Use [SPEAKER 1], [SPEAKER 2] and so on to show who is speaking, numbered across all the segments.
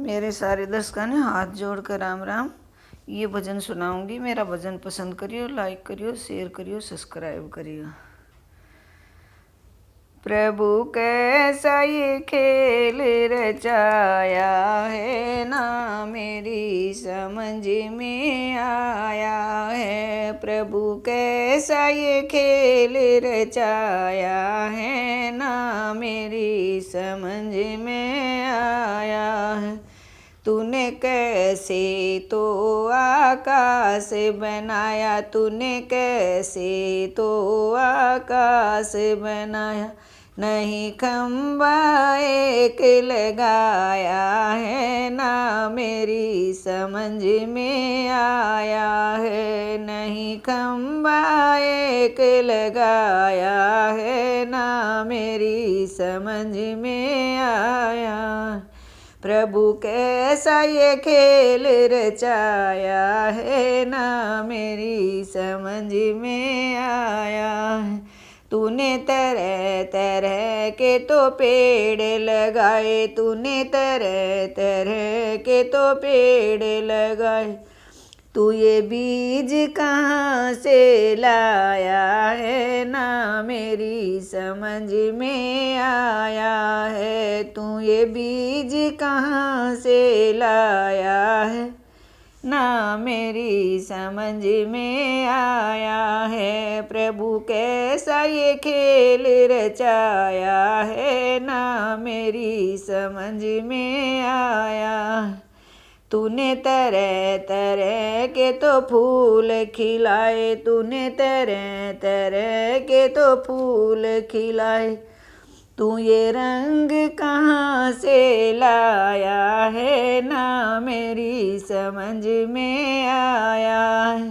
[SPEAKER 1] मेरे सारे दर्शकों ने हाथ जोड़कर राम राम। ये भजन सुनाऊंगी। मेरा भजन पसंद करियो, लाइक करियो, शेयर करियो, सब्सक्राइब करियो। प्रभु कैसा ये खेल रचाया है ना, मेरी समझ में आया है। प्रभु कैसा ये खेल रचाया है ना, मेरी समझ में आया है। तूने कैसे तो आकाश बनाया, तूने कैसे तो आकाश बनाया, नहीं खंबा एक लगाया है ना, मेरी समझ में आया है। नहीं खंबा एक लगाया है ना, मेरी समझ में आया। प्रभु कैसा ये खेल रचाया है ना, मेरी समझ में आया है। तूने तरह तरह के तो पेड़ लगाए, तूने तरह तरह के तो पेड़ लगाए, तू ये बीज कहाँ से लाया है ना, मेरी समझ में आया है। तू ये बीज कहाँ से लाया है ना, मेरी समझ में आया है। प्रभु कैसा ये खेल रचाया है ना, मेरी समझ में आया है। तूने तरह तरह के तो फूल खिलाए, तूने तरह तरह के तो फूल खिलाए, तू ये रंग कहाँ से लाया है ना, मेरी समझ में आया है।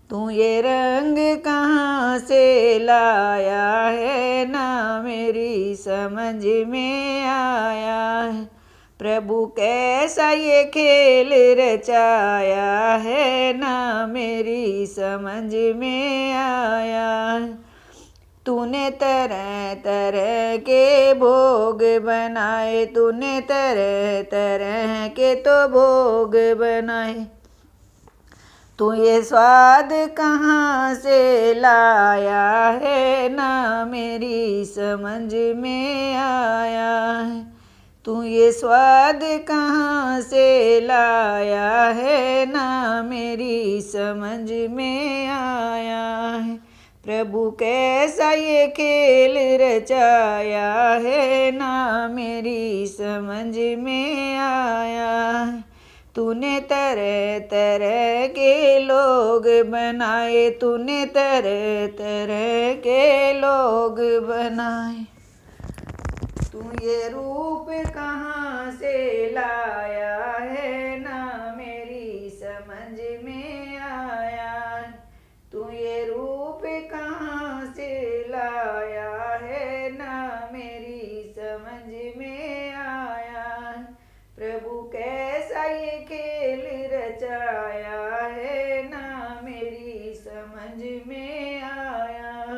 [SPEAKER 1] तू ये रंग कहाँ से लाया है ना, मेरी समझ में आया है। प्रभु कैसा ये खेल रचाया है ना, मेरी समझ में आया है। तूने तरह तरह के भोग बनाए, तूने तरह तरह के तो भोग बनाए, तू ये स्वाद कहाँ से लाया है ना, मेरी समझ में आया है। तू ये स्वाद कहाँ से लाया है ना, मेरी समझ में आया है। प्रभु कैसा ये खेल रचाया है ना, मेरी समझ में आया है। तूने तरह तरह के लोग बनाए, तूने तरह तरह के लोग बनाए, तू ये रूप कहाँ से लाया है ना, मेरी समझ में आया। तू ये रूप कहाँ से लाया है ना, मेरी समझ में आया। प्रभु कैसा ये खेल रचाया है ना, मेरी समझ में आया।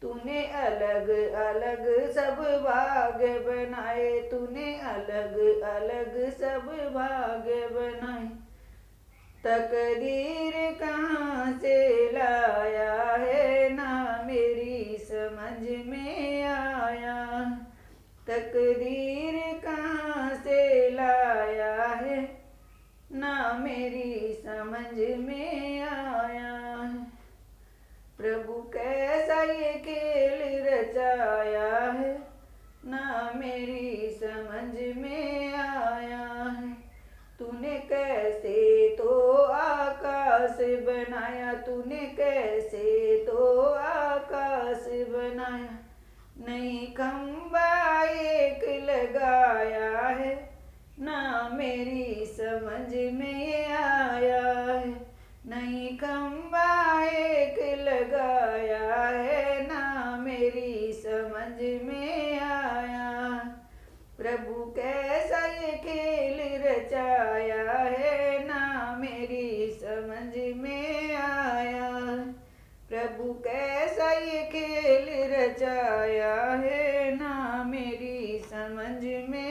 [SPEAKER 1] तूने अलग अलग सब भाग बनाए, तूने अलग अलग सब भाग बनाए, तकदीर कहाँ से लाया है ना, मेरी समझ में आया। तकदीर कहाँ से लाया है ना, मेरी समझ में आया। प्रभु कैसा ये खेल रचाया है ना, मेरी समझ में आया है। तूने कैसे तो आकाश बनाया, तूने कैसे तो आकाश बनाया, नहीं खंबा एक लगाया है ना, मेरी समझ में आया है। नहीं खंबा एक लगाया है ना, मेरी समझ में आया। प्रभु कैसा ये खेल रचाया है ना, मेरी समझ में आया। प्रभु कैसा ये खेल रचाया है ना, मेरी समझ में